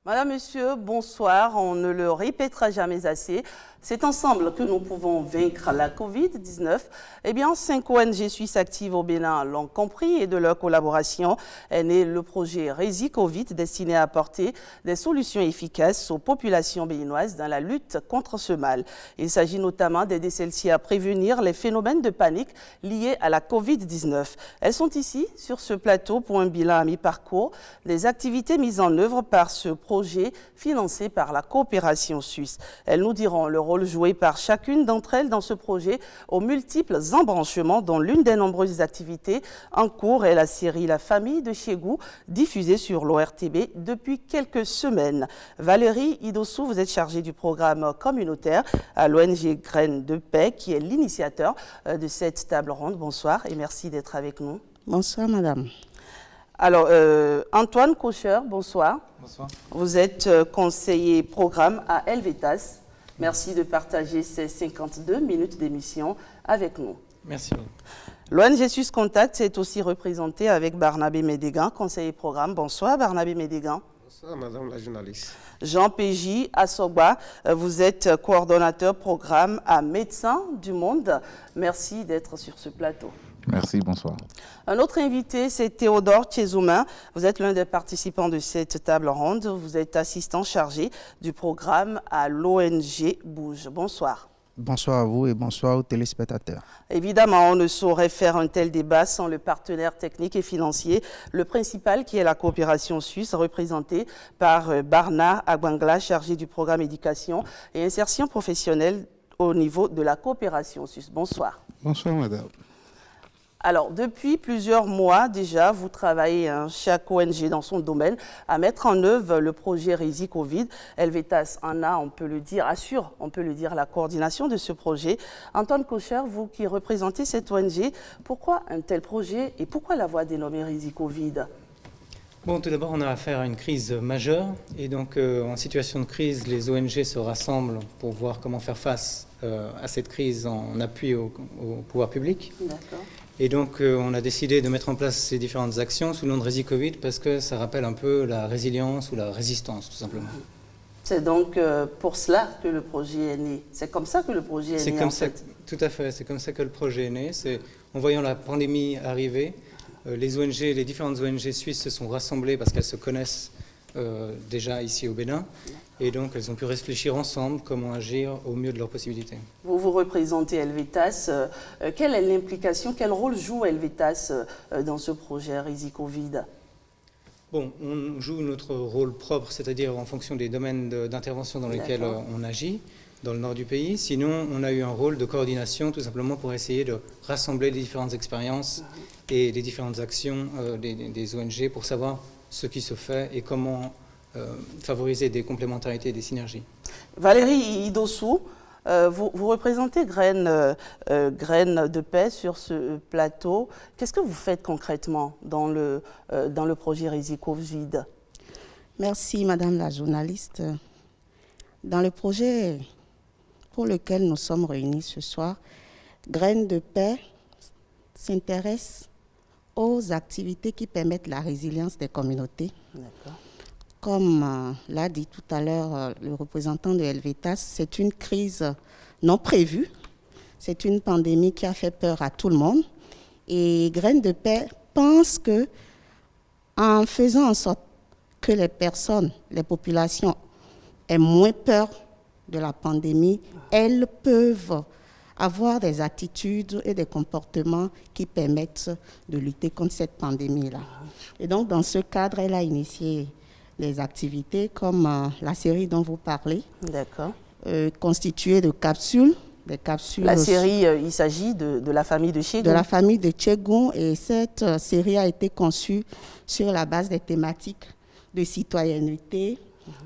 Madame, Monsieur, bonsoir. On ne le répétera jamais assez. C'est ensemble que nous pouvons vaincre la Covid-19. Eh bien, 5 ONG suisses actives au Bénin l'ont compris et de leur collaboration est né le projet Rési Covid destiné à apporter des solutions efficaces aux populations béninoises dans la lutte contre ce mal. Il s'agit notamment d'aider celles-ci à prévenir les phénomènes de panique liés à la Covid-19. Elles sont ici, sur ce plateau, pour un bilan à mi-parcours des activités mises en œuvre par ce projet financé par la coopération suisse. Elles nous diront le rôle joué par chacune d'entre elles dans ce projet aux multiples embranchements dont l'une des nombreuses activités en cours est la série La famille de Chegou, diffusée sur l'ORTB depuis quelques semaines. Valérie Idossou, vous êtes chargée du programme communautaire à l'ONG Graines de Paix, qui est l'initiateur de cette table ronde. Bonsoir et merci d'être avec nous. Bonsoir, madame. Alors, Antoine Kocher, bonsoir. Bonsoir. Vous êtes conseiller programme à Helvetas. Merci de partager ces 52 minutes d'émission avec nous. Merci. L'ONG Suisse Contact est aussi représentée avec Barnabé Médégan, conseiller programme. Bonsoir, Barnabé Médégan. Bonsoir, madame la journaliste. Jean Péji Assogba, vous êtes coordonnateur programme à Médecins du Monde. Merci d'être sur ce plateau. Merci, bonsoir. Un autre invité, c'est Théodore Tchezoumin. Vous êtes l'un des participants de cette table ronde. Vous êtes assistant chargé du programme à l'ONG Bouge. Bonsoir. Bonsoir à vous et bonsoir aux téléspectateurs. Évidemment, on ne saurait faire un tel débat sans le partenaire technique et financier, le principal qui est la coopération suisse, représentée par Barna Agbangla, chargé du programme éducation et insertion professionnelle au niveau de la coopération suisse. Bonsoir. Bonsoir, madame. Alors, depuis plusieurs mois déjà, vous travaillez, chaque ONG dans son domaine, à mettre en œuvre le projet Rési Covid. Helvetas en a, on peut le dire, assure, on peut le dire, la coordination de ce projet. Antoine Kocher, vous qui représentez cette ONG, pourquoi un tel projet et pourquoi l'avoir dénommé Rési Covid? Bon, tout d'abord, on a affaire à une crise majeure. Et donc, en situation de crise, les ONG se rassemblent pour voir comment faire face à cette crise en appui au pouvoir public. D'accord. Et donc, on a décidé de mettre en place ces différentes actions sous le nom de Rési Covid parce que ça rappelle un peu la résilience ou la résistance, tout simplement. C'est donc pour cela que le projet est né. C'est comme ça que le projet est né, en fait. Tout à fait. C'est comme ça que le projet est né. C'est en voyant la pandémie arriver, les ONG, les différentes ONG suisses se sont rassemblées parce qu'elles se connaissent déjà ici au Bénin. Et donc, elles ont pu réfléchir ensemble comment agir au mieux de leurs possibilités. Vous représentez Helvetas. Quelle est l'implication, quel rôle joue Helvetas dans ce projet Rési Covid? Bon, on joue notre rôle propre, c'est-à-dire en fonction des domaines d'intervention dans lesquels on agit, dans le nord du pays. Sinon, on a eu un rôle de coordination, tout simplement pour essayer de rassembler les différentes expériences et les différentes actions des ONG pour savoir ce qui se fait et comment favoriser des complémentarités et des synergies. Valérie Idossou, vous représentez Graines de Paix sur ce plateau. Qu'est-ce que vous faites concrètement dans le projet Rési Covid? Merci, madame la journaliste. Dans le projet pour lequel nous sommes réunis ce soir, Graines de Paix s'intéresse aux activités qui permettent la résilience des communautés. D'accord. Comme l'a dit tout à l'heure le représentant de Helvetas, c'est une crise non prévue. C'est une pandémie qui a fait peur à tout le monde. Et Graines de Paix pense que, en faisant en sorte que les personnes, les populations aient moins peur de la pandémie, elles peuvent avoir des attitudes et des comportements qui permettent de lutter contre cette pandémie-là. Et donc, dans ce cadre, elle a initié des activités comme la série dont vous parlez, constituée de capsules. Des capsules. La série, il s'agit de la famille de Chegou. De la famille de Chegou, et cette série a été conçue sur la base des thématiques de citoyenneté,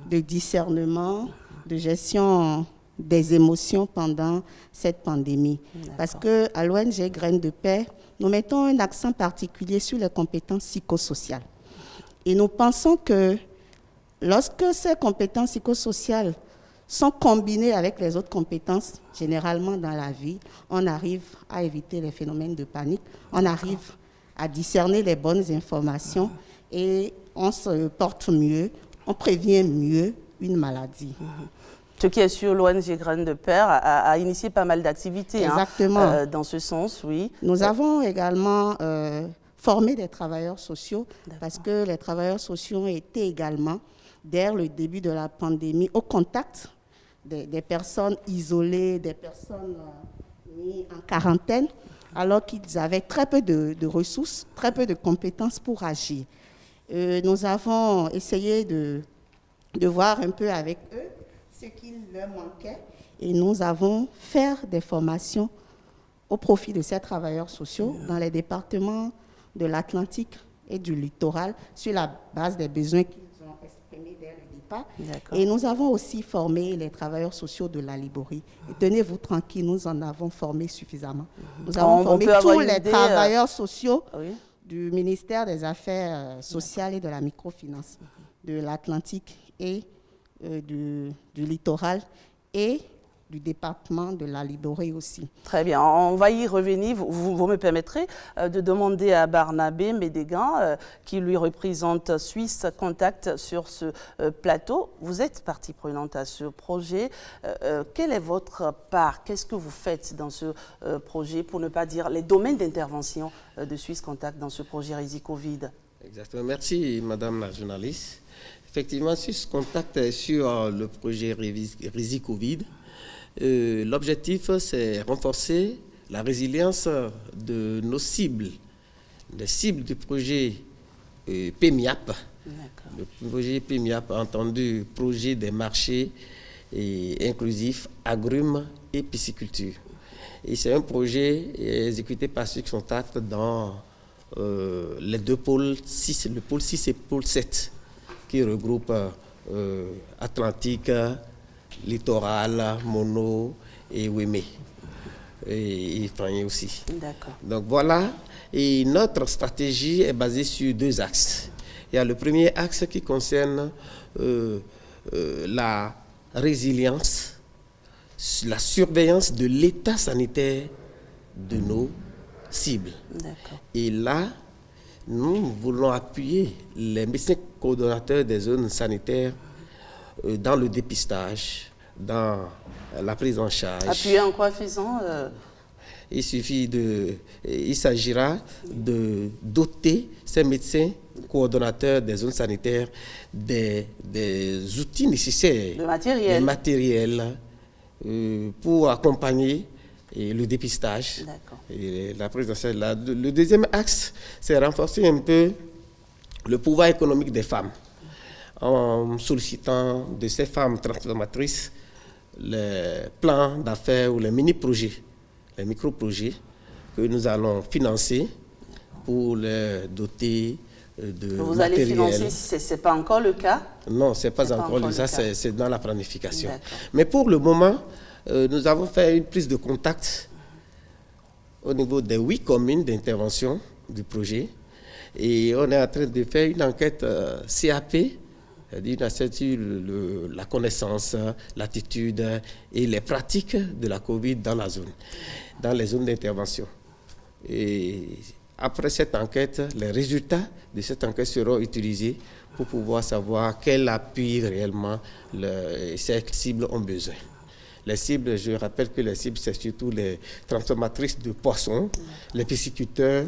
de discernement, de gestion des émotions pendant cette pandémie. Parce qu'à l'ONG Graines de Paix, nous mettons un accent particulier sur les compétences psychosociales. Et nous pensons que lorsque ces compétences psychosociales sont combinées avec les autres compétences, généralement dans la vie, on arrive à éviter les phénomènes de panique, on arrive à discerner les bonnes informations et on se porte mieux on prévient mieux une maladie. Ce qui est sûr, l'ONG Graines de Père a initié pas mal d'activités dans ce sens, oui. Nous avons également formé des travailleurs sociaux parce que les travailleurs sociaux étaient également, dès le début de la pandémie, au contact des personnes isolées, des personnes mises en quarantaine, alors qu'ils avaient très peu de ressources, très peu de compétences pour agir. Nous avons essayé de voir un peu avec eux ce qu'il leur manquait et nous avons fait des formations au profit de ces travailleurs sociaux dans les départements de l'Atlantique et du littoral sur la base des besoins qu'ils ont exprimés dès le départ. Et nous avons aussi formé les travailleurs sociaux de la Liborie. Et tenez-vous tranquille, nous en avons formé suffisamment. Nous avons formé tous les travailleurs sociaux du ministère des Affaires sociales et de la microfinance, de l'Atlantique et du littoral et du département de la Liborie aussi. Très bien, on va y revenir. Vous me permettrez de demander à Barnabé Médégan, qui lui représente Suisse Contact sur ce plateau. Vous êtes partie prenante à ce projet. Quelle est votre part? Qu'est-ce que vous faites dans ce projet, pour ne pas dire les domaines d'intervention de Suisse Contact dans ce projet Risi-Covid? Exactement. Merci, Madame la journaliste. Effectivement, Suisse Contact est sur le projet Risi-Covid. L'objectif, c'est renforcer la résilience de nos cibles, les cibles du projet PEMIAP. Le projet PEMIAP, entendu projet des marchés inclusifs, agrumes et pisciculture. Et c'est un projet exécuté par Suisse Contact dans les deux pôles 6, le pôle 6 et le pôle 7, qui regroupent Atlantique, Littoral, Mono et Ouémé. Et Fragné aussi. D'accord. Donc voilà, et notre stratégie est basée sur deux axes. Il y a le premier axe qui concerne la résilience, la surveillance de l'état sanitaire de nos cibles. D'accord. Et là, nous voulons appuyer les médecins coordonnateurs des zones sanitaires dans le dépistage, dans la prise en charge. Appuyer en quoi faisant Il s'agira de doter ces médecins coordonnateurs des zones sanitaires des outils nécessaires, le matériel, pour accompagner le dépistage et la prise en charge. Le deuxième axe, c'est renforcer un peu le pouvoir économique des femmes en sollicitant de ces femmes transformatrices les plans d'affaires ou les mini-projets, les micro-projets que nous allons financer pour les doter de matériel. Vous allez financer, ce n'est pas encore le cas? Non, ce n'est pas encore le cas, c'est dans la planification. Mais pour le moment, nous avons fait une prise de contact au niveau des 8 communes d'intervention du projet et on est en train de faire une enquête CAP, c'est-à-dire sur la connaissance, l'attitude et les pratiques de la COVID dans la zone, dans les zones d'intervention. Et après cette enquête, les résultats de cette enquête seront utilisés pour pouvoir savoir quel appui réellement ces cibles ont besoin. Les cibles, je rappelle que les cibles, c'est surtout les transformatrices de poissons, les pisciculteurs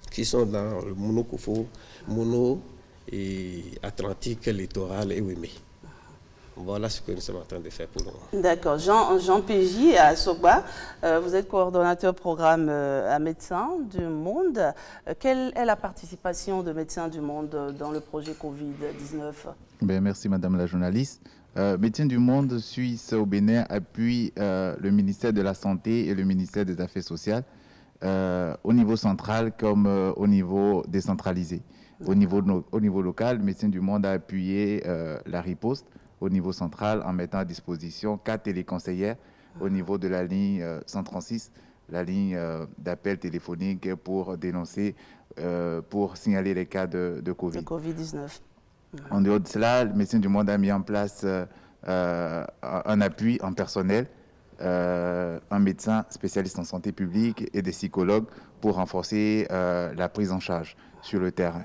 qui sont dans le monocofo, mono et Atlantique, littoral et Ouémé. Voilà ce que nous sommes en train de faire pour le moment. D'accord. Jean PJ à Sogba, vous êtes coordonnateur programme à Médecins du Monde. Quelle est la participation de Médecins du Monde dans le projet Covid-19? Merci Madame la journaliste. Médecins du Monde Suisse au Bénin appuie le ministère de la Santé et le ministère des Affaires sociales au niveau central comme au niveau décentralisé. Au niveau local, Médecins du Monde a appuyé la riposte au niveau central en mettant à disposition 4 téléconseillères au niveau de la ligne 136, la ligne d'appel téléphonique pour dénoncer, pour signaler les cas de Covid. De Covid-19. En dehors de cela, le Médecins du Monde a mis en place un appui en personnel, un médecin spécialiste en santé publique et des psychologues pour renforcer la prise en charge sur le terrain.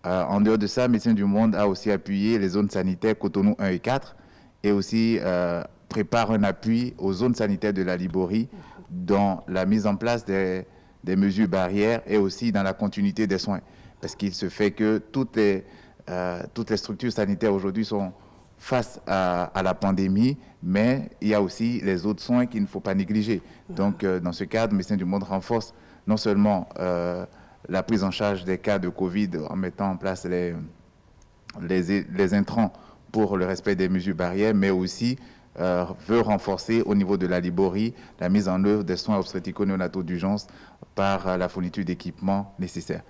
En dehors de ça, Médecins du Monde a aussi appuyé les zones sanitaires Cotonou 1 et 4 et aussi prépare un appui aux zones sanitaires de la Liborie dans la mise en place des mesures barrières et aussi dans la continuité des soins. Parce qu'il se fait que toutes les structures sanitaires aujourd'hui sont face à la pandémie, mais il y a aussi les autres soins qu'il ne faut pas négliger. Donc, dans ce cadre, Médecins du Monde renforce non seulement la prise en charge des cas de Covid en mettant en place les intrants pour le respect des mesures barrières, mais aussi veut renforcer au niveau de la Liborie la mise en œuvre des soins obstétrico-néonataux d'urgence par la fourniture d'équipements nécessaires.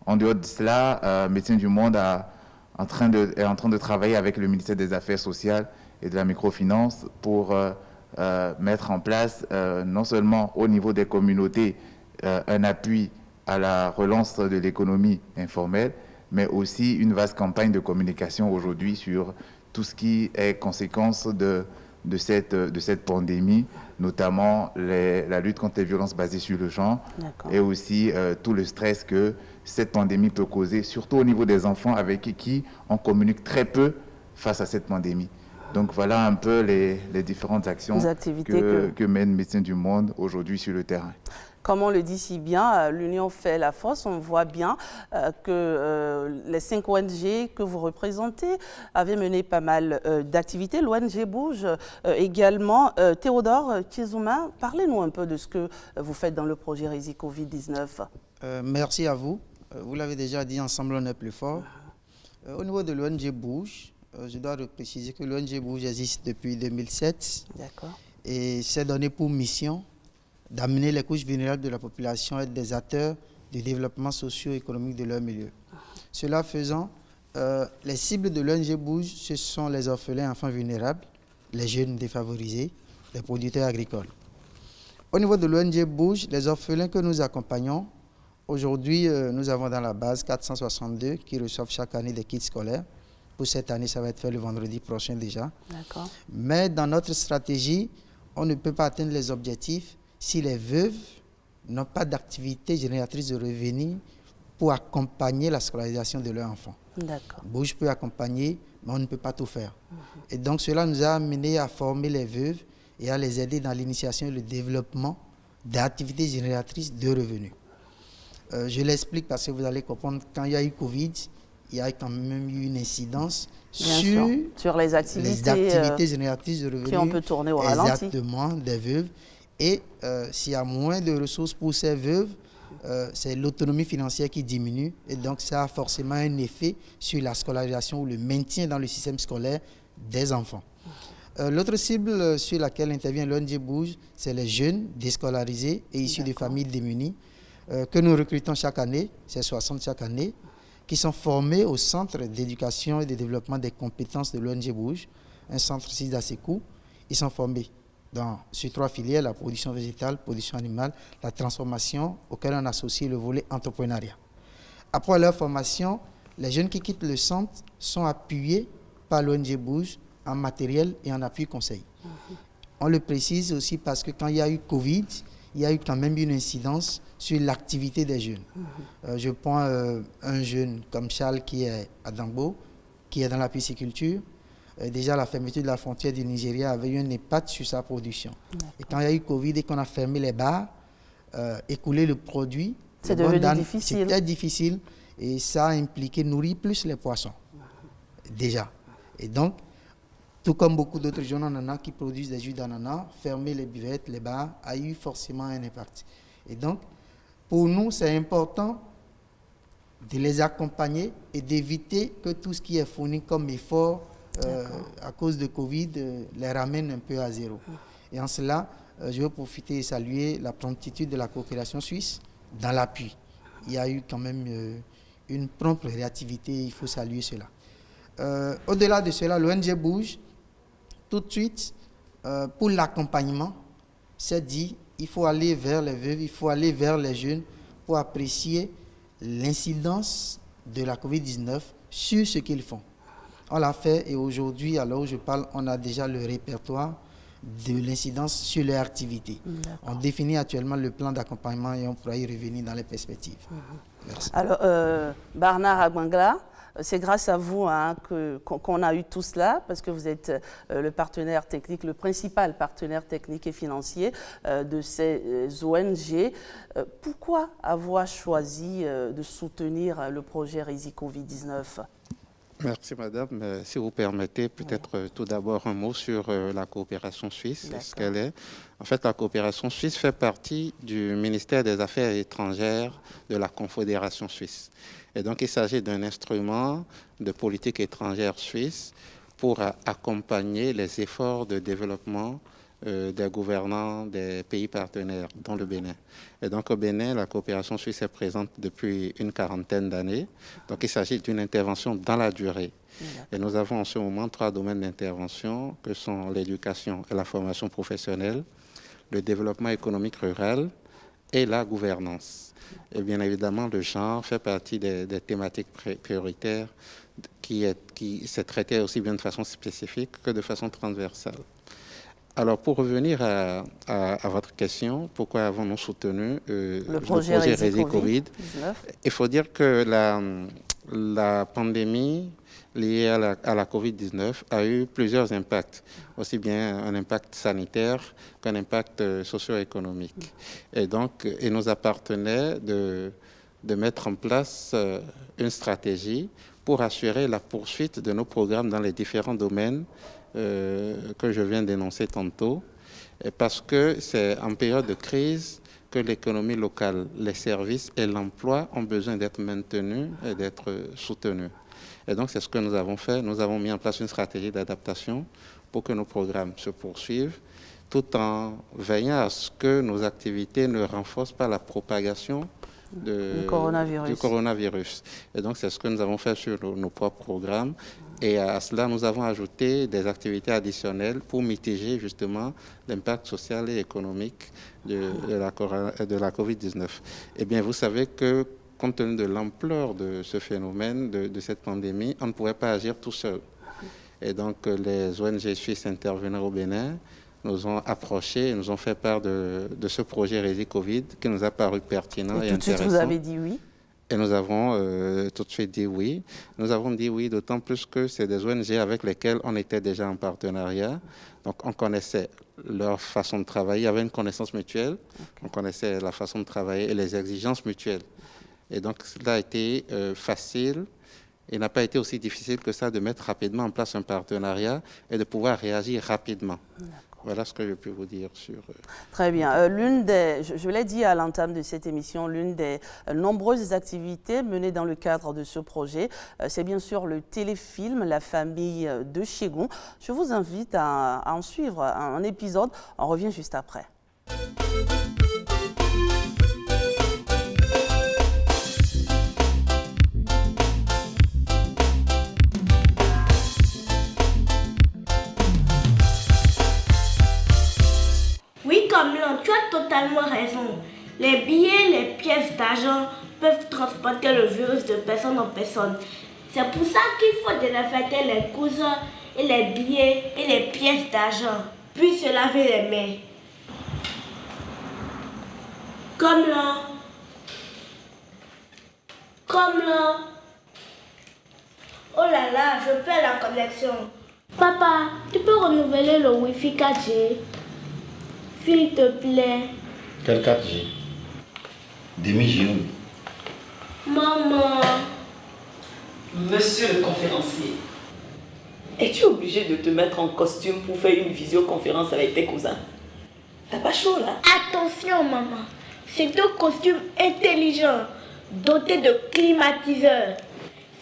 En dehors de cela, Médecins du Monde est en train de travailler avec le ministère des Affaires sociales et de la microfinance pour mettre en place, non seulement au niveau des communautés, un appui à la relance de l'économie informelle, mais aussi une vaste campagne de communication aujourd'hui sur tout ce qui est conséquence de cette pandémie, notamment la lutte contre les violences basées sur le genre et aussi tout le stress que cette pandémie peut causer, surtout au niveau des enfants avec qui on communique très peu face à cette pandémie. Donc voilà un peu les différentes actions que mène Médecins du Monde aujourd'hui sur le terrain. Comme on le dit si bien, l'union fait la force. On voit bien que les 5 ONG que vous représentez avaient mené pas mal d'activités. L'ONG Bouge également. Théodore Tchezouma, parlez-nous un peu de ce que vous faites dans le projet Rési Covid-19. Merci à vous. Vous l'avez déjà dit, ensemble on est plus fort. Au niveau de l'ONG Bouge, je dois préciser que l'ONG Bouge existe depuis 2007. D'accord. Et s'est donné pour mission d'amener les couches vulnérables de la population à être des acteurs du développement socio-économique de leur milieu. Cela faisant, les cibles de l'ONG Bouge, ce sont les orphelins enfants vulnérables, les jeunes défavorisés, les producteurs agricoles. Au niveau de l'ONG Bouge, les orphelins que nous accompagnons, aujourd'hui, nous avons dans la base 462 qui reçoivent chaque année des kits scolaires. Pour cette année, ça va être fait le vendredi prochain déjà. D'accord. Mais dans notre stratégie, on ne peut pas atteindre les objectifs si les veuves n'ont pas d'activité génératrice de revenus pour accompagner la scolarisation de leurs enfants. D'accord. Bouge peut accompagner, mais on ne peut pas tout faire. Et donc cela nous a amené à former les veuves et à les aider dans l'initiation et le développement d'activités génératrices de revenus. Je l'explique parce que vous allez comprendre, quand il y a eu Covid, il y a quand même eu une incidence sur les activités génératrices de revenus qui on peut tourner au ralenti. Exactement, des veuves. Et s'il y a moins de ressources pour ces veuves, c'est l'autonomie financière qui diminue. Et donc, ça a forcément un effet sur la scolarisation ou le maintien dans le système scolaire des enfants. L'autre cible sur laquelle intervient l'ONG Bouge, c'est les jeunes déscolarisés et issus de familles démunies que nous recrutons chaque année, c'est 60 chaque année, qui sont formés au Centre d'éducation et de développement des compétences de l'ONG Bouge, un centre 6 d'Assekou. Ils sont formés sur 3 filières, la production végétale, production animale, la transformation, auquel on associe le volet entrepreneuriat. Après leur formation, les jeunes qui quittent le centre sont appuyés par l'ONG Bouge en matériel et en appui conseil. On le précise aussi parce que quand il y a eu Covid, il y a eu quand même une incidence sur l'activité des jeunes. Je prends un jeune comme Charles qui est à Dambo, qui est dans la pisciculture. Déjà, la fermeture de la frontière du Nigeria avait eu un impact sur sa production. Et quand il y a eu Covid et qu'on a fermé les bars, écouler le produit, c'est devenu difficile. C'était difficile et ça a impliqué nourrir plus les poissons, déjà. Et donc, tout comme beaucoup d'autres jeunes ananas qui produisent des jus d'ananas, fermer les buvettes, les bars, a eu forcément un impact. Et donc, pour nous, c'est important de les accompagner et d'éviter que tout ce qui est fourni comme effort à cause de Covid les ramène un peu à zéro. Et en cela, je veux profiter et saluer la promptitude de la coopération suisse dans l'appui. Il y a eu quand même une prompte réactivité, il faut saluer cela. Au-delà de cela, l'ONG Bouge, tout de suite, pour l'accompagnement, s'est dit il faut aller vers les veuves, il faut aller vers les jeunes pour apprécier l'incidence de la Covid-19 sur ce qu'ils font. On l'a fait et aujourd'hui, à l'heure où je parle, on a déjà le répertoire de l'incidence sur les activités. On définit actuellement le plan d'accompagnement et on pourra y revenir dans les perspectives. Merci. Alors, Bernard Agbangla, c'est grâce à vous hein, qu'on a eu tout cela, parce que vous êtes le partenaire technique, le principal partenaire technique et financier de ces ONG. Pourquoi avoir choisi de soutenir le projet Resi Covid-19 ? Merci madame. Si vous permettez, peut-être tout d'abord un mot sur la coopération suisse, ce qu'elle est. En fait, la coopération suisse fait partie du ministère des Affaires étrangères de la Confédération suisse. Et donc, il s'agit d'un instrument de politique étrangère suisse pour accompagner les efforts de développement des gouvernants des pays partenaires, dont le Bénin. Et donc au Bénin, la coopération suisse est présente depuis une quarantaine d'années. Donc il s'agit d'une intervention dans la durée. Et nous avons en ce moment 3 domaines d'intervention que sont l'éducation et la formation professionnelle, le développement économique rural et la gouvernance. Et bien évidemment, le genre fait partie des thématiques prioritaires qui s'est traité aussi bien de façon spécifique que de façon transversale. Alors, pour revenir à votre question, pourquoi avons-nous soutenu le projet Resi Covid? Il faut dire que la pandémie liée à la Covid-19 a eu plusieurs impacts, aussi bien un impact sanitaire qu'un impact socio-économique. Et donc, il nous appartenait de mettre en place une stratégie pour assurer la poursuite de nos programmes dans les différents domaines que je viens d'énoncer tantôt, parce que c'est en période de crise que l'économie locale, les services et l'emploi ont besoin d'être maintenus et d'être soutenus. Et donc c'est ce que nous avons fait. Nous avons mis en place une stratégie d'adaptation pour que nos programmes se poursuivent, tout en veillant à ce que nos activités ne renforcent pas la propagation du coronavirus. Et donc c'est ce que nous avons fait sur nos propres programmes. Et à cela, nous avons ajouté des activités additionnelles pour mitiger justement l'impact social et économique de la COVID-19. Eh bien, vous savez que compte tenu de l'ampleur de ce phénomène, de cette pandémie, on ne pouvait pas agir tout seul. Et donc, les ONG suisses intervenant au Bénin nous ont approchés et nous ont fait part de ce projet Resi Covid qui nous a paru pertinent et intéressant. Tout de suite, vous avez dit oui? Et nous avons tout de suite dit oui. Nous avons dit oui, d'autant plus que c'est des ONG avec lesquelles on était déjà en partenariat. Donc, on connaissait leur façon de travailler. Il y avait une connaissance mutuelle. On connaissait la façon de travailler et les exigences mutuelles. Et donc, cela a été facile. Il n'a pas été aussi difficile que ça de mettre rapidement en place un partenariat et de pouvoir réagir rapidement. Voilà ce que je peux vous dire sur... Très bien. Je l'ai dit à l'entame de cette émission, l'une des nombreuses activités menées dans le cadre de ce projet, c'est bien sûr le téléfilm La famille de Chegon. Je vous invite à en suivre un épisode. On revient juste après. Tu as totalement raison. Les billets, les pièces d'argent peuvent transporter le virus de personne en personne. C'est pour ça qu'il faut désinfecter les cousins et les billets et les pièces d'argent, puis se laver les mains. Comme là. Oh là là, je perds la connexion. Papa, tu peux renouveler le Wi-Fi 4G? S'il te plaît. Quel 4G? Demi-G. Maman. Monsieur le conférencier, es-tu obligé de te mettre en costume pour faire une visioconférence avec tes cousins? T'as pas chaud là? Attention maman, c'est un costume intelligent, doté de climatiseur.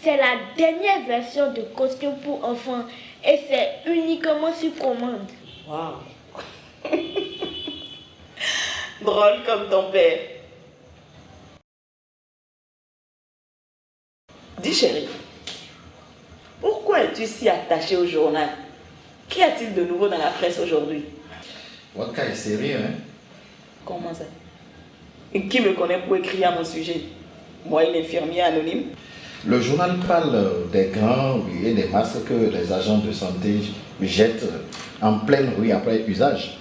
C'est la dernière version de costume pour enfants et c'est uniquement sur commande. Waouh. Drôle comme ton père. Dis chérie, pourquoi es-tu si attaché au journal? Qu'y a-t-il de nouveau dans la presse aujourd'hui? Votre cas est sérieux, hein? Comment ça? Et qui me connaît pour écrire à mon sujet? Moi, une infirmière anonyme? Le journal parle des grands et des masques que les agents de santé jettent en pleine rue après usage.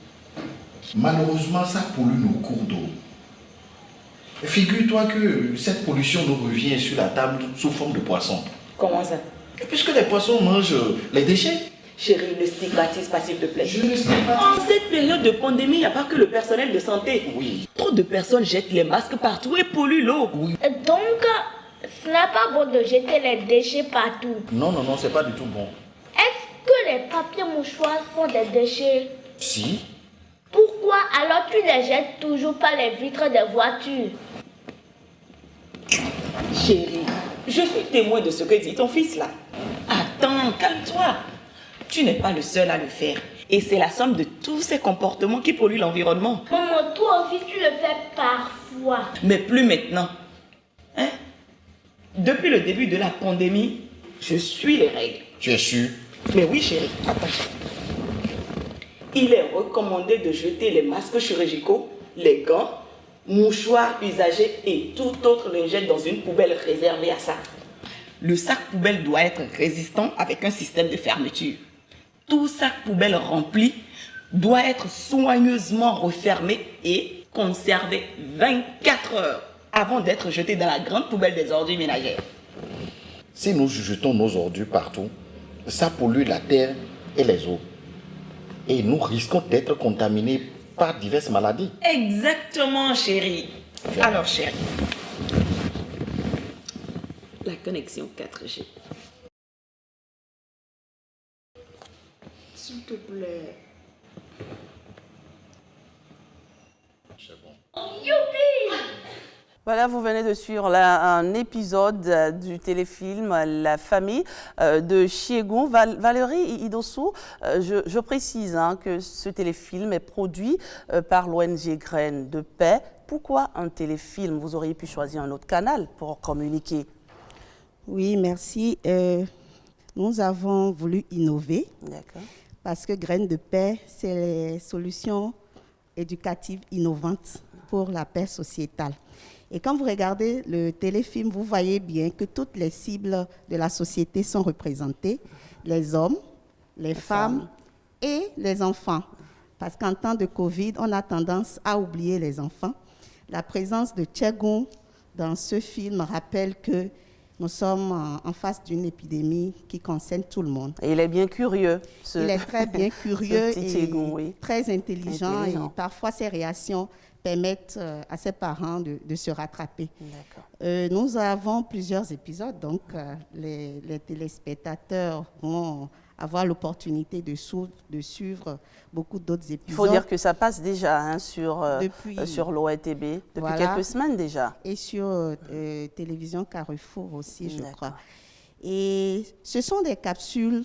Malheureusement, ça pollue nos cours d'eau. Figure-toi que cette pollution nous revient sur la table sous forme de poissons. Comment ça? Puisque les poissons mangent les déchets. Chérie, ne stigmatise pas, s'il te plaît. Je ne stigmatise En cette période de pandémie, il n'y a pas que le personnel de santé. Oui. Trop de personnes jettent les masques partout et polluent l'eau. Oui. Donc, ce n'est pas bon de jeter les déchets partout. Non, c'est pas du tout bon. Est-ce que les papiers mouchoirs sont des déchets? Si. Pourquoi alors tu les jettes toujours par les vitres des voitures? Chérie, je suis témoin de ce que dit ton fils là. Attends, calme-toi. Tu n'es pas le seul à le faire. Et c'est la somme de tous ces comportements qui polluent l'environnement. Maman, toi aussi tu le fais parfois. Mais plus maintenant. Hein? Depuis le début de la pandémie, je suis les règles. Tu es sûr? Mais oui, chérie, attends. Il est recommandé de jeter les masques chirurgicaux, les gants, mouchoirs usagés et toute autre lingette dans une poubelle réservée à ça. Le sac poubelle doit être résistant avec un système de fermeture. Tout sac poubelle rempli doit être soigneusement refermé et conservé 24 heures avant d'être jeté dans la grande poubelle des ordures ménagères. Si nous jetons nos ordures partout, ça pollue la terre et les eaux. Et nous risquons d'être contaminés par diverses maladies. Exactement, chérie. Alors, chérie, la connexion 4G. S'il te plaît. C'est bon. Youpi! Voilà, vous venez de suivre un épisode du téléfilm La famille de Chiégon. Valérie Idossou, je précise que ce téléfilm est produit par l'ONG Graines de Paix. Pourquoi un téléfilm? Vous auriez pu choisir un autre canal pour communiquer. Oui, merci. Nous avons voulu innover parce que Graines de Paix, c'est les solutions éducatives innovantes pour la paix sociétale. Et quand vous regardez le téléfilm, vous voyez bien que toutes les cibles de la société sont représentées, les hommes, les femmes et les enfants. Parce qu'en temps de Covid, on a tendance à oublier les enfants. La présence de Chiégon dans ce film rappelle que nous sommes en face d'une épidémie qui concerne tout le monde. Et il est bien curieux. Il est très bien curieux et Chiégon, oui. très intelligent. Et parfois, ses réactions permettent à ses parents de se rattraper. Nous avons plusieurs épisodes, donc les téléspectateurs vont avoir l'opportunité de suivre beaucoup d'autres épisodes. Il faut dire que ça passe déjà sur l'ORTB depuis quelques semaines déjà. Et sur Télévision Carrefour aussi, je crois. Et ce sont des capsules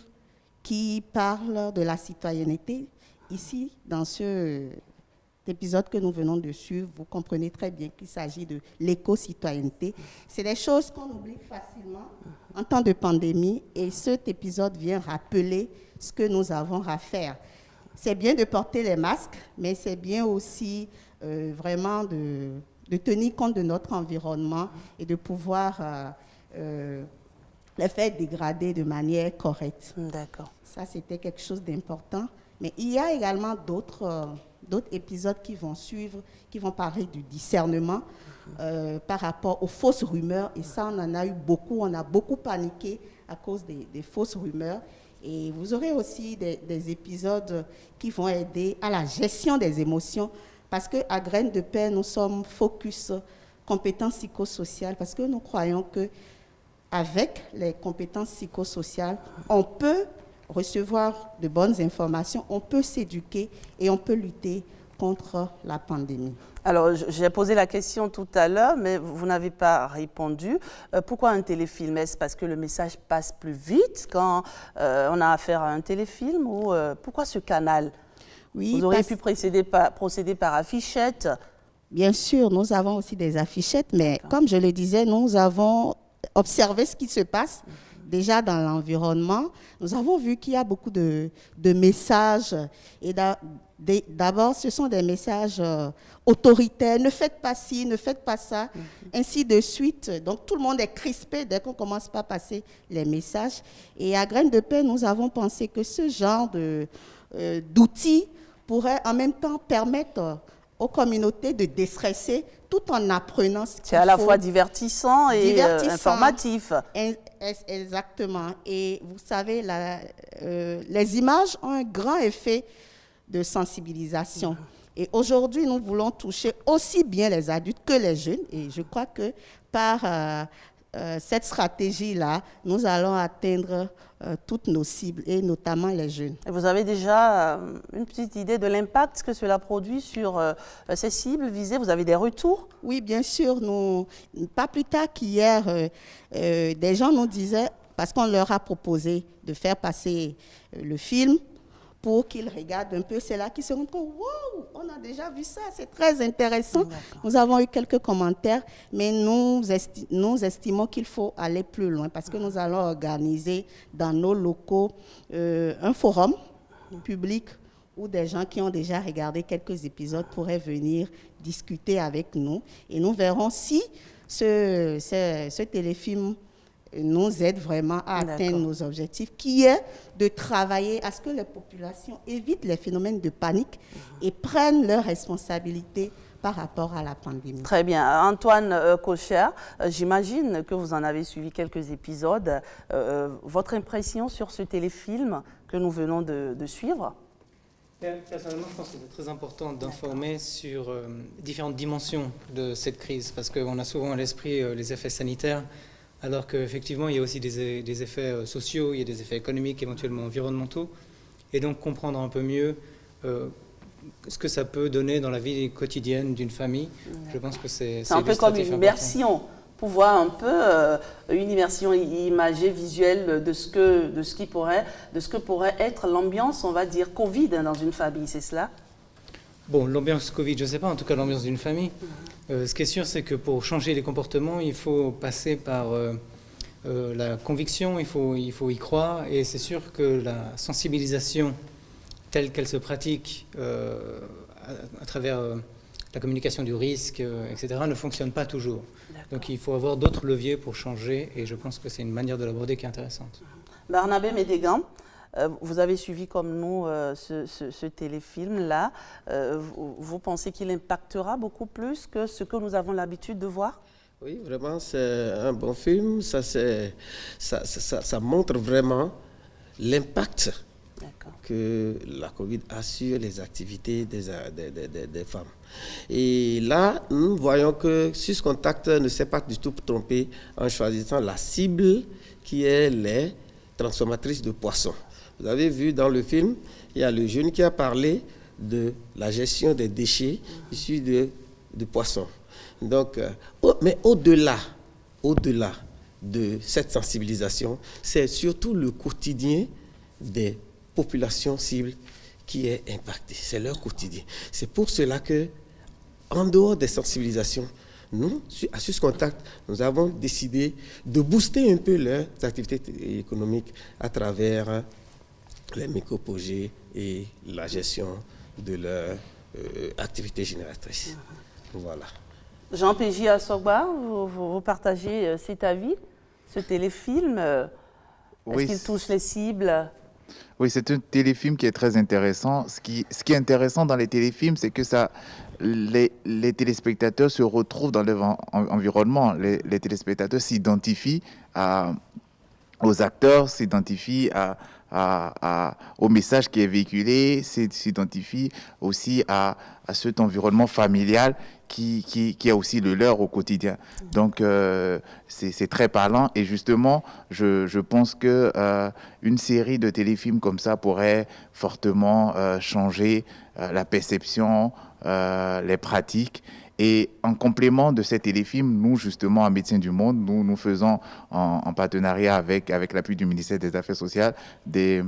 qui parlent de la citoyenneté. Ici, dans ce épisode que nous venons de suivre, vous comprenez très bien qu'il s'agit de l'éco-citoyenneté. C'est des choses qu'on oublie facilement en temps de pandémie et cet épisode vient rappeler ce que nous avons à faire. C'est bien de porter les masques, mais c'est bien aussi vraiment de tenir compte de notre environnement et de pouvoir les faire dégrader de manière correcte. D'accord. Ça, c'était quelque chose d'important. Mais il y a également d'autres épisodes qui vont suivre, qui vont parler du discernement par rapport aux fausses rumeurs. Et ça, on en a eu beaucoup. On a beaucoup paniqué à cause des fausses rumeurs. Et vous aurez aussi des épisodes qui vont aider à la gestion des émotions. Parce qu'à Graines de Paix, nous sommes focus compétences psychosociales. Parce que nous croyons qu'avec les compétences psychosociales, on peut recevoir de bonnes informations, on peut s'éduquer et on peut lutter contre la pandémie. Alors, j'ai posé la question tout à l'heure, mais vous n'avez pas répondu. Pourquoi un téléfilm? Est-ce parce que le message passe plus vite quand on a affaire à un téléfilm ou pourquoi ce canal? Oui, vous auriez pu procéder par affichette. Bien sûr, nous avons aussi des affichettes, mais comme je le disais, nous avons observé ce qui se passe déjà dans l'environnement. Nous avons vu qu'il y a beaucoup de messages. Et d'abord, ce sont des messages autoritaires. Ne faites pas ci, ne faites pas ça, ainsi de suite. Donc, tout le monde est crispé dès qu'on commence pas à passer les messages. Et à Graines de Paix, nous avons pensé que ce genre d'outils pourrait en même temps permettre aux communautés de déstresser tout en apprenant ce qu'il faut. C'est à la fois divertissant et informatif. Exactement. Et vous savez, les images ont un grand effet de sensibilisation. Et aujourd'hui, nous voulons toucher aussi bien les adultes que les jeunes. Et je crois que par cette stratégie-là, nous allons atteindre toutes nos cibles, et notamment les jeunes. Et vous avez déjà une petite idée de l'impact que cela produit sur ces cibles visées? Vous avez des retours? Oui, bien sûr. Pas plus tard qu'hier, des gens nous disaient, parce qu'on leur a proposé de faire passer le film pour qu'ils regardent un peu, c'est là qu'ils se rendent compte, wow, on a déjà vu ça, c'est très intéressant. Nous avons eu quelques commentaires, mais nous estimons qu'il faut aller plus loin parce que nous allons organiser dans nos locaux un forum public où des gens qui ont déjà regardé quelques épisodes pourraient venir discuter avec nous et nous verrons si ce téléfilm nous aide vraiment à atteindre nos objectifs, qui est de travailler à ce que les populations évitent les phénomènes de panique et prennent leurs responsabilités par rapport à la pandémie. Très bien. Antoine Kocher, j'imagine que vous en avez suivi quelques épisodes. Votre impression sur ce téléfilm que nous venons de suivre? Personnellement, je pense que c'est très important d'informer sur différentes dimensions de cette crise, parce qu'on a souvent à l'esprit les effets sanitaires, alors qu'effectivement, il y a aussi des effets sociaux, il y a des effets économiques, éventuellement environnementaux, et donc comprendre un peu mieux ce que ça peut donner dans la vie quotidienne d'une famille. Je pense que c'est un peu comme une immersion, pour voir un peu une immersion imagée, visuelle de ce que pourrait être l'ambiance, on va dire, Covid dans une famille, c'est cela? Bon, l'ambiance Covid, je ne sais pas, en tout cas l'ambiance d'une famille. Ce qui est sûr, c'est que pour changer les comportements, il faut passer par la conviction, il faut y croire, et c'est sûr que la sensibilisation telle qu'elle se pratique à travers la communication du risque, etc., ne fonctionne pas toujours. Donc il faut avoir d'autres leviers pour changer, et je pense que c'est une manière de l'aborder qui est intéressante. Barnabé Médégan, vous avez suivi comme nous ce téléfilm-là. Vous pensez qu'il impactera beaucoup plus que ce que nous avons l'habitude de voir? Oui, vraiment, c'est un bon film. Ça montre vraiment l'impact que la Covid a sur les activités des femmes. Et là, nous voyons que SUSCONTACT ne s'est pas du tout trompé en choisissant la cible qui est les transformatrices de poissons. Vous avez vu dans le film, il y a le jeune qui a parlé de la gestion des déchets issus de poissons. Donc, mais au-delà de cette sensibilisation, c'est surtout le quotidien des populations cibles qui est impacté. C'est leur quotidien. C'est pour cela que, en dehors des sensibilisations, nous, à SUSCONTACT, nous avons décidé de booster un peu leurs activités économiques à travers les micro-projets et la gestion de leurs activités génératrices. Voilà. Jean Péji Assogba, vous partagez cet avis, ce téléfilm, est-ce qu'il touche les cibles? Oui, c'est un téléfilm qui est très intéressant. Ce qui est intéressant dans les téléfilms, c'est que les téléspectateurs se retrouvent dans leur environnement. Les téléspectateurs s'identifient aux acteurs, s'identifient au message qui est véhiculé, s'identifient aussi à cet environnement familial qui est aussi le leur au quotidien. Donc, c'est très parlant. Et justement, je pense qu'une série de téléfilms comme ça pourrait fortement changer la perception, les pratiques. Et en complément de ces téléfilms, nous, justement, à Médecins du Monde, nous faisons en partenariat avec l'appui du ministère des Affaires sociales des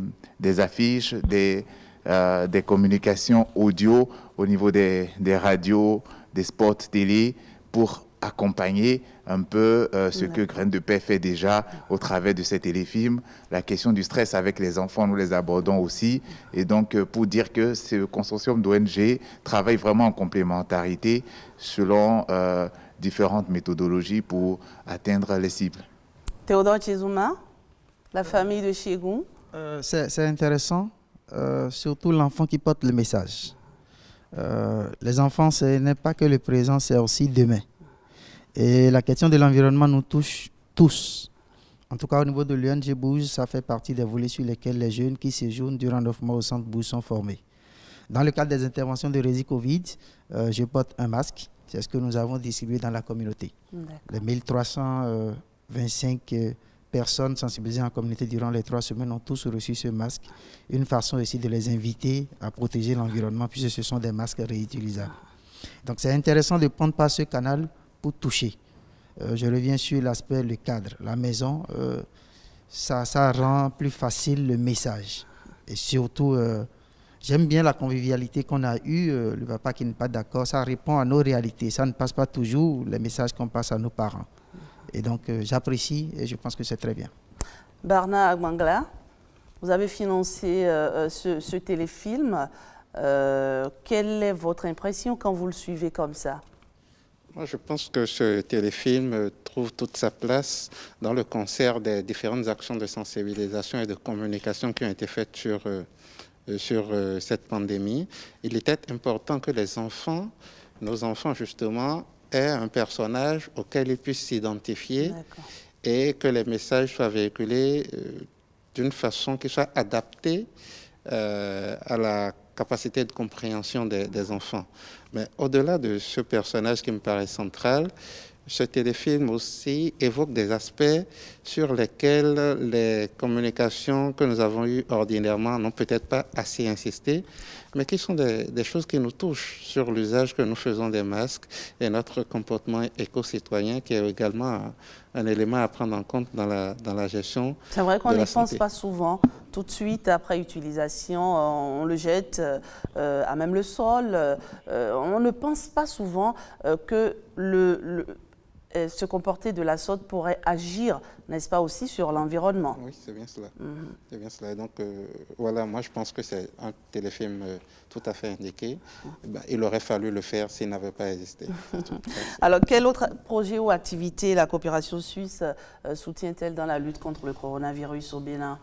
affiches, des communications audio au niveau des radios, des spots télé, pour accompagner un peu ce que Graines de Paix fait déjà au travers de ces téléfilms. La question du stress avec les enfants, nous les abordons aussi. Et donc, pour dire que ce consortium d'ONG travaille vraiment en complémentarité selon différentes méthodologies pour atteindre les cibles. Théodore Chizouma, la famille de Chegoum. C'est intéressant, surtout l'enfant qui porte le message. Les enfants, ce n'est pas que le présent, c'est aussi demain. Et la question de l'environnement nous touche tous. En tout cas, au niveau de l'ONG Bouge, ça fait partie des volets sur lesquels les jeunes qui séjournent durant 9 mois au centre Bouge sont formés. Dans le cadre des interventions de Rési Covid, je porte un masque. C'est ce que nous avons distribué dans la communauté. Les 1325 personnes sensibilisées en communauté durant les 3 semaines ont tous reçu ce masque. Une façon aussi de les inviter à protéger l'environnement puisque ce sont des masques réutilisables. Donc c'est intéressant de prendre par ce canal pour toucher. Je reviens sur l'aspect, le cadre, la maison, ça rend plus facile le message. Et surtout, j'aime bien la convivialité qu'on a eue, le papa qui n'est pas d'accord, ça répond à nos réalités, ça ne passe pas toujours les messages qu'on passe à nos parents. Et donc j'apprécie et je pense que c'est très bien. Barna Agmangla, vous avez financé ce téléfilm. Quelle est votre impression quand vous le suivez comme ça? Moi, je pense que ce téléfilm trouve toute sa place dans le concert des différentes actions de sensibilisation et de communication qui ont été faites sur cette pandémie. Il était important que les enfants, nos enfants justement, aient un personnage auquel ils puissent s'identifier et que les messages soient véhiculés d'une façon qui soit adaptée à la capacité de compréhension des enfants. Mais au-delà de ce personnage qui me paraît central, ce téléfilm aussi évoque des aspects sur lesquels les communications que nous avons eues ordinairement n'ont peut-être pas assez insisté, mais qui sont des choses qui nous touchent sur l'usage que nous faisons des masques et notre comportement éco-citoyen qui est également un élément à prendre en compte dans la gestion. C'est vrai qu'on n'y pense pas souvent. Tout de suite, après utilisation, on le jette à même le sol. On ne pense pas souvent que se comporter de la sorte pourrait agir, n'est-ce pas, aussi sur l'environnement? Oui, c'est bien cela. C'est bien cela. Donc, voilà, moi, je pense que c'est un téléfilm tout à fait indiqué. Il aurait fallu le faire s'il n'avait pas existé. Alors, quel autre projet ou activité la coopération suisse soutient-elle dans la lutte contre le coronavirus au Bénin?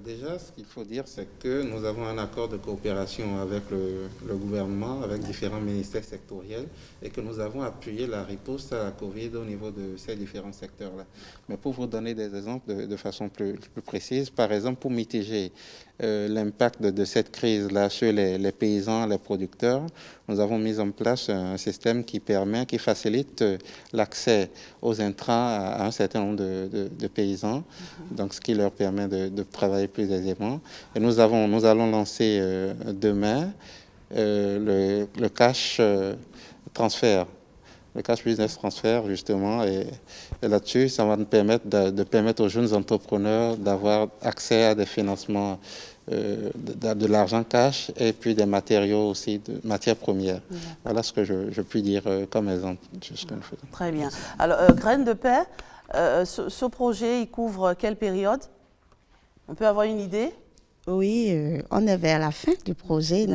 Déjà, ce qu'il faut dire, c'est que nous avons un accord de coopération avec le gouvernement, avec différents ministères sectoriels, et que nous avons appuyé la riposte à la Covid au niveau de ces différents secteurs-là. Mais pour vous donner des exemples de façon plus précise, par exemple, pour mitiger l'impact de cette crise-là sur les paysans, les producteurs, nous avons mis en place un système qui facilite l'accès aux intrants à un certain nombre de paysans, donc ce qui leur permet de travailler plus aisément. Et nous allons lancer demain le cash transfert. Le cash business transfert, justement, et là-dessus, ça va nous permettre de permettre aux jeunes entrepreneurs d'avoir accès à des financements, de l'argent cash et puis des matériaux aussi, de matières premières. Voilà ce que je puis dire comme exemple de ce que nous faisons. Très bien. Alors, Graines de paix, ce projet, il couvre quelle période? On peut avoir une idée? Oui, on est vers la fin du projet.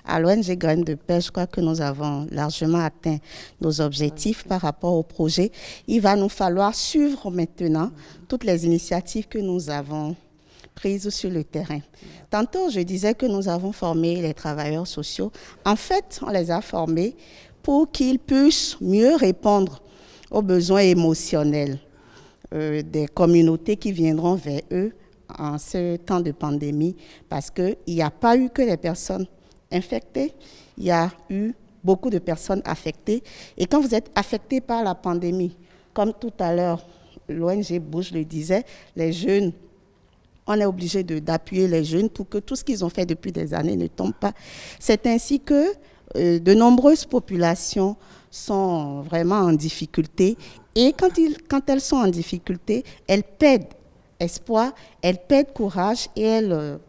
À l'ONG Graines de paix, je crois que nous avons largement atteint nos objectifs par rapport au projet. Il va nous falloir suivre maintenant toutes les initiatives que nous avons prises sur le terrain. Tantôt, je disais que nous avons formé les travailleurs sociaux. En fait, on les a formés pour qu'ils puissent mieux répondre aux besoins émotionnels des communautés qui viendront vers eux en ce temps de pandémie, parce qu'il n'y a pas eu que les personnes infectées, il y a eu beaucoup de personnes affectées. Et quand vous êtes affecté par la pandémie, comme tout à l'heure, l'ONG Bouge le disait, les jeunes, on est obligé d'appuyer les jeunes pour que tout ce qu'ils ont fait depuis des années ne tombe pas. C'est ainsi que de nombreuses populations sont vraiment en difficulté. Et quand elles sont en difficulté, elles perdent espoir, elles perdent courage et elles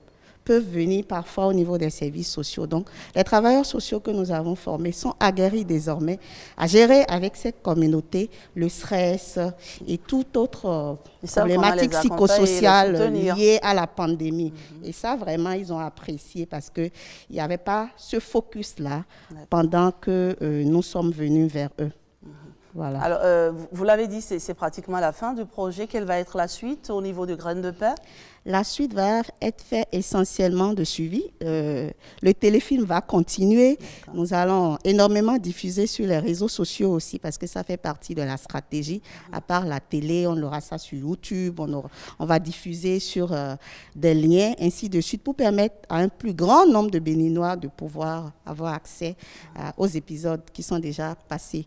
peuvent venir parfois au niveau des services sociaux. Donc, les travailleurs sociaux que nous avons formés sont aguerris désormais à gérer avec cette communauté le stress et toute autre problématique psychosociale liée à la pandémie. Et ça, vraiment, ils ont apprécié parce qu'il n'y avait pas ce focus-là pendant que nous sommes venus vers eux. Voilà. Alors, vous l'avez dit, c'est pratiquement la fin du projet. Quelle va être la suite au niveau de Graines de Paix? La suite va être faite essentiellement de suivi. Le téléfilm va continuer. Nous allons énormément diffuser sur les réseaux sociaux aussi parce que ça fait partie de la stratégie. À part la télé, on aura ça sur YouTube, on va diffuser sur des liens, ainsi de suite, pour permettre à un plus grand nombre de Béninois de pouvoir avoir accès aux épisodes qui sont déjà passés.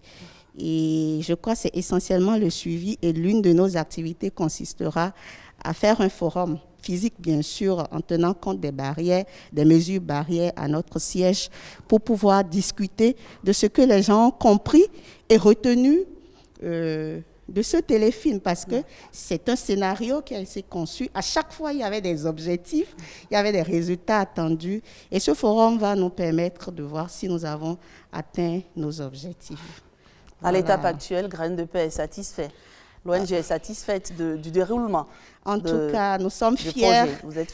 Et je crois que c'est essentiellement le suivi, et l'une de nos activités consistera à faire un forum physique, bien sûr, en tenant compte des barrières, des mesures barrières à notre siège, pour pouvoir discuter de ce que les gens ont compris et retenu de ce téléfilm, parce que c'est un scénario qui a été conçu. À chaque fois, il y avait des objectifs, il y avait des résultats attendus, et ce forum va nous permettre de voir si nous avons atteint nos objectifs. À l'étape actuelle, Graines de Paix est satisfait. L'ONG est satisfaite du déroulement. En tout cas, nous sommes fiers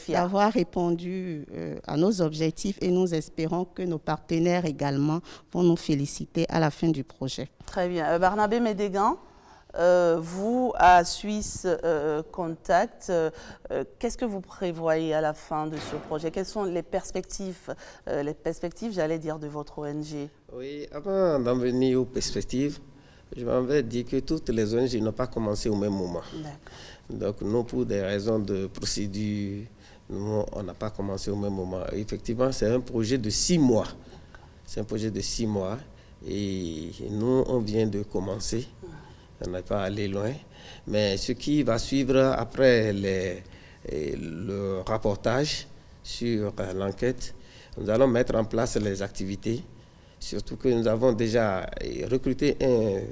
d'avoir fiers répondu à nos objectifs, et nous espérons que nos partenaires également vont nous féliciter à la fin du projet. Très bien. Barnabé Médégan, vous, à Suisse Contact, qu'est-ce que vous prévoyez à la fin de ce projet? Quelles sont les perspectives, j'allais dire, de votre ONG? Oui, avant d'en venir aux perspectives, je m'avais dit que toutes les ONG n'ont pas commencé au même moment. Donc, nous, pour des raisons de procédure, nous, on n'a pas commencé au même moment. Effectivement, c'est un projet de 6 mois. C'est un projet de 6 mois. Et nous, on vient de commencer. On n'est pas allé loin. Mais ce qui va suivre après le rapportage sur l'enquête, nous allons mettre en place les activités. Surtout que nous avons déjà recruté un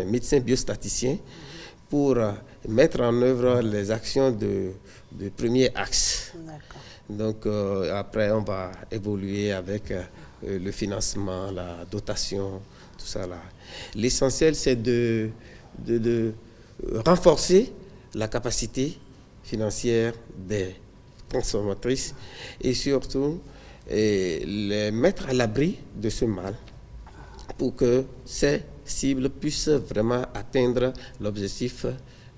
médecin biostatisticien pour mettre en œuvre les actions de premier axe. Donc après, on va évoluer avec le financement, la dotation, tout ça là. L'essentiel, c'est de renforcer la capacité financière des consommatrices et surtout les mettre à l'abri de ce mal pour que ces cibles puissent vraiment atteindre l'objectif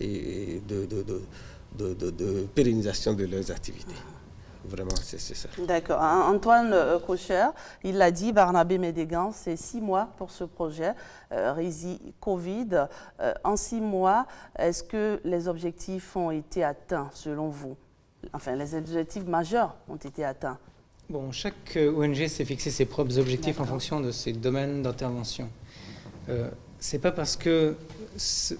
de pérennisation de leurs activités. Vraiment, c'est ça. D'accord. Antoine Cocher, il l'a dit, Barnabé Médégan, c'est 6 mois pour ce projet, Covid. En 6 mois, est-ce que les objectifs ont été atteints selon vous? Enfin, les objectifs majeurs ont été atteints? Bon, chaque ONG s'est fixé ses propres objectifs en fonction de ses domaines d'intervention. C'est pas parce que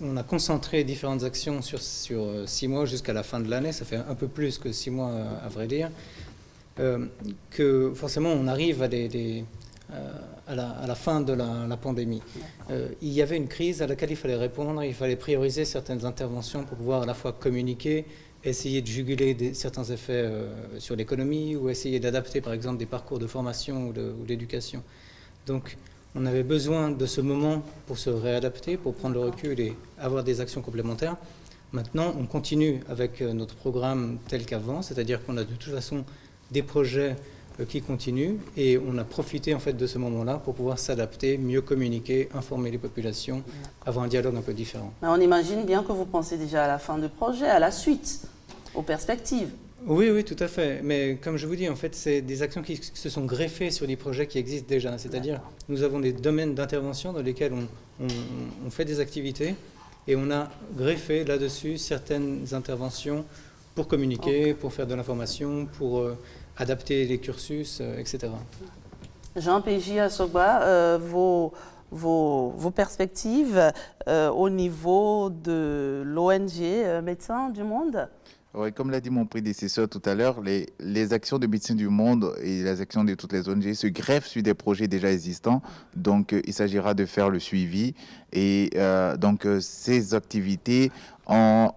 on a concentré différentes actions sur 6 mois jusqu'à la fin de l'année, ça fait un peu plus que 6 mois à vrai dire, que forcément on arrive à la fin de la pandémie. Il y avait une crise à laquelle il fallait répondre, il fallait prioriser certaines interventions pour pouvoir à la fois communiquer, essayer de juguler certains effets sur l'économie, ou essayer d'adapter par exemple des parcours de formation ou d'éducation. Donc on avait besoin de ce moment pour se réadapter, pour prendre le recul et avoir des actions complémentaires. Maintenant, on continue avec notre programme tel qu'avant, c'est-à-dire qu'on a de toute façon des projets qui continuent, et on a profité en fait de ce moment-là pour pouvoir s'adapter, mieux communiquer, informer les populations, avoir un dialogue un peu différent. Mais on imagine bien que vous pensez déjà à la fin du projet, à la suite, aux perspectives. Oui, tout à fait. Mais comme je vous dis, en fait, c'est des actions qui se sont greffées sur des projets qui existent déjà. C'est-à-dire, nous avons des domaines d'intervention dans lesquels on fait des activités, et on a greffé là-dessus certaines interventions pour communiquer, pour faire de l'information, pour adapter les cursus, etc. Jean P.J. Assogba, vos perspectives au niveau de l'ONG Médecins du Monde? Oui, comme l'a dit mon prédécesseur tout à l'heure, les actions de Médecins du Monde et les actions de toutes les ONG se greffent sur des projets déjà existants. Donc, il s'agira de faire le suivi. Et donc, ces activités ont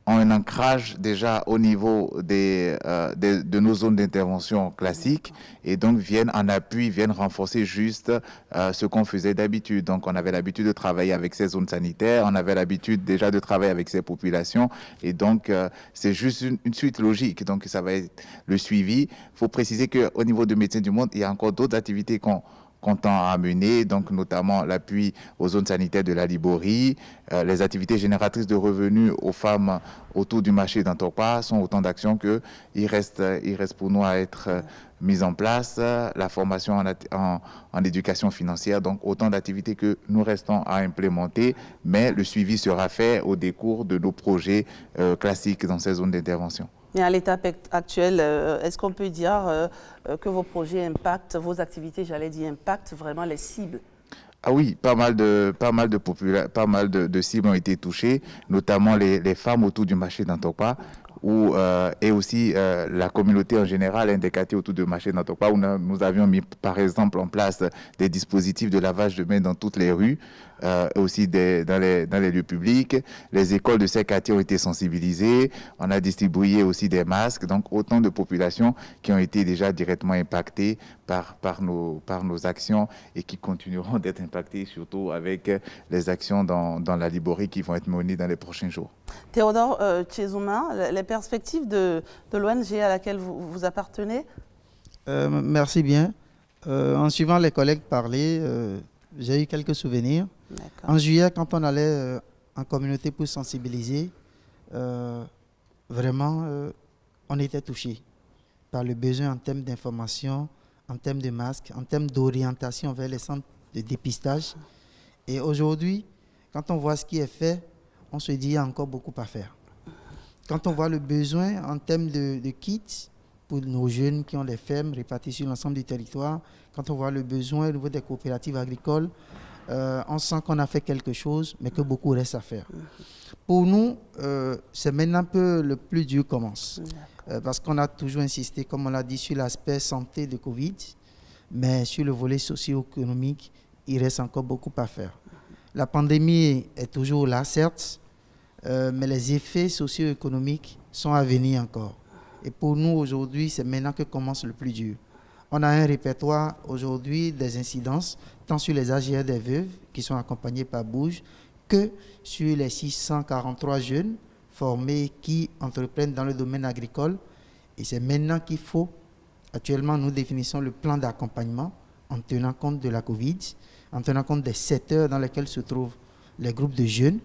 un ancrage déjà au niveau de nos zones d'intervention classiques, et donc viennent en appui, viennent renforcer juste ce qu'on faisait d'habitude. Donc on avait l'habitude de travailler avec ces zones sanitaires, on avait l'habitude déjà de travailler avec ces populations, et donc c'est juste une suite logique. Donc ça va être le suivi. Il faut préciser qu'au niveau de Médecins du Monde, il y a encore d'autres activités qu'on à mener, donc notamment l'appui aux zones sanitaires de la Liborie, les activités génératrices de revenus aux femmes autour du marché d'Antokpa sont autant d'actions qu'il reste pour nous à être mises en place, la formation en éducation financière, donc autant d'activités que nous restons à implémenter, mais le suivi sera fait au décours de nos projets classiques dans ces zones d'intervention. Et à l'étape actuelle, est-ce qu'on peut dire que vos projets impactent, vos activités, impactent vraiment les cibles? Ah oui, pas mal de cibles ont été touchées, notamment les femmes autour du marché d'Antokpa, et aussi la communauté en général, un des quartiers autour du marché d'Antokpa, où nous avions mis par exemple en place des dispositifs de lavage de mains dans toutes les rues, aussi dans les lieux publics. Les écoles de ces quartiers ont été sensibilisées, on a distribué aussi des masques, donc autant de populations qui ont été déjà directement impactées par nos actions et qui continueront d'être impactées, surtout avec les actions dans la Liborie qui vont être menées dans les prochains jours. Théodore Tchezouma, les perspectives de l'ONG à laquelle vous appartenez? Merci bien. En suivant les collègues parler, j'ai eu quelques souvenirs. En juillet, quand on allait en communauté pour sensibiliser, vraiment, on était touché par le besoin en termes d'information, en termes de masques, en termes d'orientation vers les centres de dépistage. Et aujourd'hui, quand on voit ce qui est fait, on se dit qu'il y a encore beaucoup à faire. Quand on voit le besoin en termes de kits pour nos jeunes qui ont des fermes réparties sur l'ensemble du territoire, quand on voit le besoin au niveau des coopératives agricoles, on sent qu'on a fait quelque chose, mais que beaucoup reste à faire. Pour nous, c'est maintenant que le plus dur commence. Parce qu'on a toujours insisté, comme on l'a dit, sur l'aspect santé de Covid, mais sur le volet socio-économique, il reste encore beaucoup à faire. La pandémie est toujours là, certes, mais les effets socio-économiques sont à venir encore. Et pour nous, aujourd'hui, c'est maintenant que commence le plus dur. On a un répertoire aujourd'hui des incidences, tant sur les AGR des veuves, qui sont accompagnés par Bouge, que sur les 643 jeunes formés qui entreprennent dans le domaine agricole. Et c'est maintenant qu'il faut, actuellement, nous définissons le plan d'accompagnement en tenant compte de la Covid, en tenant compte des secteurs dans lesquels se trouvent les groupes de jeunes.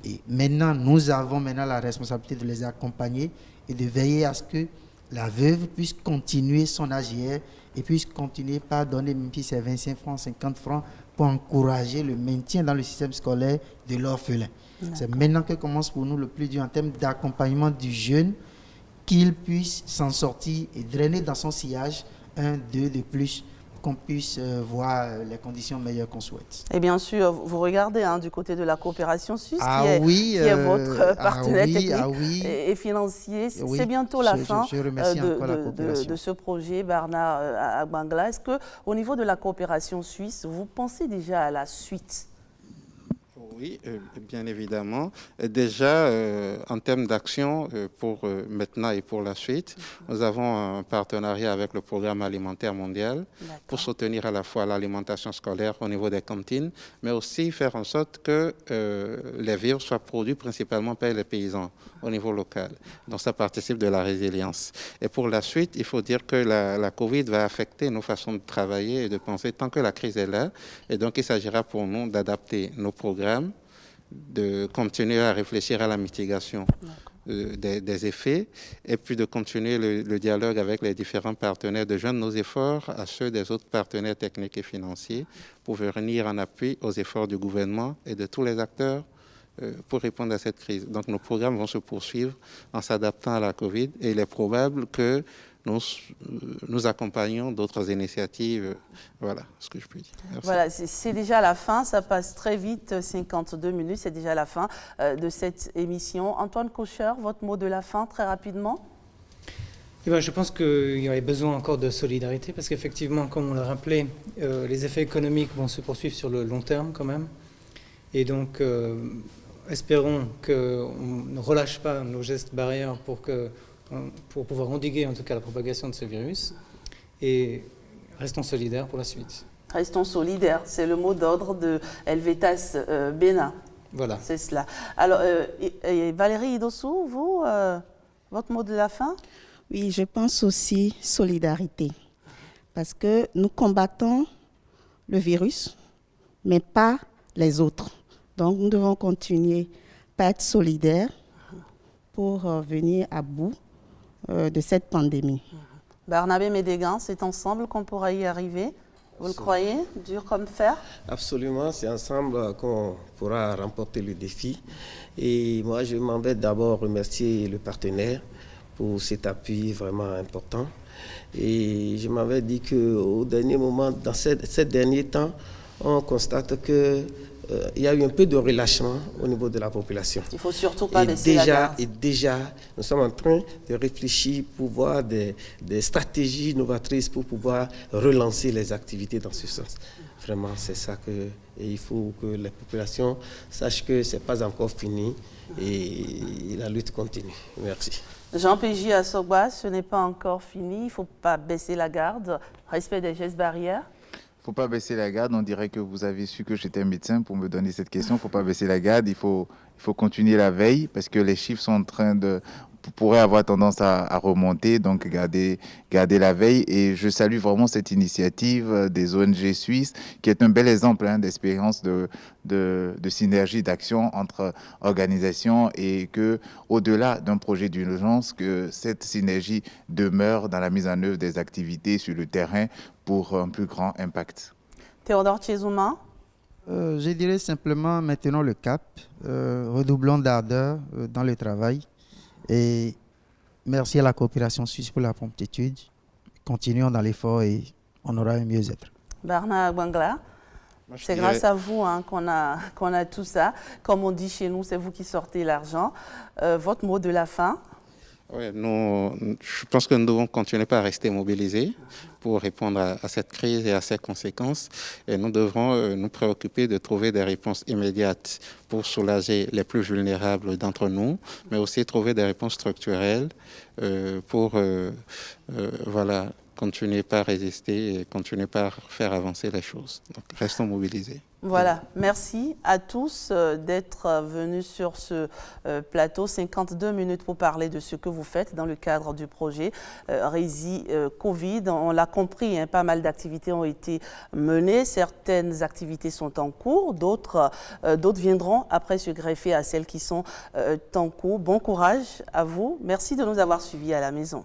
Et maintenant, nous avons la responsabilité de les accompagner et de veiller à ce que la veuve puisse continuer son AGR et puisse continuer par donner même si c'est 25 francs, 50 francs pour encourager le maintien dans le système scolaire de l'orphelin. C'est maintenant que commence pour nous le plus dur en termes d'accompagnement du jeune, qu'il puisse s'en sortir et drainer dans son sillage 1, 2 de plus, qu'on puisse voir les conditions meilleures qu'on souhaite. Et bien sûr, vous regardez du côté de la coopération suisse, qui est votre partenaire technique et financier. C'est bientôt la fin de ce projet, Barna Agbangla. Est-ce qu'au niveau de la coopération suisse, vous pensez déjà à la suite? Oui, bien évidemment. Déjà, en termes d'action pour maintenant et pour la suite, nous avons un partenariat avec le Programme alimentaire mondial pour soutenir à la fois l'alimentation scolaire au niveau des cantines, mais aussi faire en sorte que les vivres soient produits principalement par les paysans au niveau local. Donc ça participe de la résilience. Et pour la suite, il faut dire que la Covid va affecter nos façons de travailler et de penser tant que la crise est là. Et donc il s'agira pour nous d'adapter nos programmes, de continuer à réfléchir à la mitigation des effets et puis de continuer le dialogue avec les différents partenaires, de joindre nos efforts à ceux des autres partenaires techniques et financiers pour venir en appui aux efforts du gouvernement et de tous les acteurs pour répondre à cette crise. Donc nos programmes vont se poursuivre en s'adaptant à la Covid et il est probable que nous accompagnons d'autres initiatives. Voilà ce que je peux dire. Merci. Voilà, c'est déjà la fin, ça passe très vite, 52 minutes, c'est déjà la fin de cette émission. Antoine Kocher, votre mot de la fin, très rapidement. Je pense qu'il y aurait besoin encore de solidarité parce qu'effectivement, comme on l'a rappelé, les effets économiques vont se poursuivre sur le long terme quand même. Et donc, espérons qu'on ne relâche pas nos gestes barrières pour pouvoir endiguer en tout cas la propagation de ce virus et restons solidaires pour la suite. Restons solidaires, c'est le mot d'ordre de Helvetas Bénin. Voilà. C'est cela. Alors, Valérie Idossou, vous, votre mot de la fin? Oui, je pense aussi solidarité parce que nous combattons le virus, mais pas les autres. Donc, nous devons continuer à être solidaires pour venir à bout de cette pandémie. Barnabé Médégan, c'est ensemble qu'on pourra y arriver. Vous le croyez, dur comme fer? Absolument, c'est ensemble qu'on pourra remporter le défi. Et moi, je m'en vais d'abord remercier le partenaire pour cet appui vraiment important. Et je m'avais dit qu'au dernier moment, dans ces derniers temps, on constate qu'il y a eu un peu de relâchement au niveau de la population. Il ne faut surtout pas baisser la garde. Et déjà, nous sommes en train de réfléchir pour voir des stratégies novatrices pour pouvoir relancer les activités dans ce sens. Vraiment, c'est ça que... Et il faut que les populations sachent que ce n'est pas encore fini et la lutte continue. Merci. Jean P.J. Assogba, ce n'est pas encore fini. Il ne faut pas baisser la garde. Respect des gestes barrières. Il ne faut pas baisser la garde. On dirait que vous avez su que j'étais médecin pour me donner cette question. Il ne faut pas baisser la garde. Il faut continuer la veille parce que les chiffres sont en train de... pourrait avoir tendance à remonter, donc garder la veille. Et je salue vraiment cette initiative des ONG suisses, qui est un bel exemple d'expérience de synergie d'action entre organisations et que, au-delà d'un projet d'urgence, que cette synergie demeure dans la mise en œuvre des activités sur le terrain pour un plus grand impact. Théodore Tchezouma. Je dirais simplement maintenons le cap, redoublons d'ardeur dans le travail. Et merci à la coopération suisse pour la promptitude. Continuons dans l'effort et on aura un mieux-être. Barna Gwangla, c'est grâce à vous qu'on a tout ça. Comme on dit chez nous, c'est vous qui sortez l'argent. Votre mot de la fin? Oui, je pense que nous devons continuer à rester mobilisés pour répondre à cette crise et à ses conséquences. Et nous devrons nous préoccuper de trouver des réponses immédiates pour soulager les plus vulnérables d'entre nous, mais aussi trouver des réponses structurelles pour continuer par résister et continuer par faire avancer les choses. Donc, restons mobilisés. Voilà, merci à tous d'être venus sur ce plateau. 52 minutes pour parler de ce que vous faites dans le cadre du projet Rési Covid. On l'a compris, pas mal d'activités ont été menées. Certaines activités sont en cours, d'autres viendront après se greffer à celles qui sont en cours. Bon courage à vous. Merci de nous avoir suivis à la maison.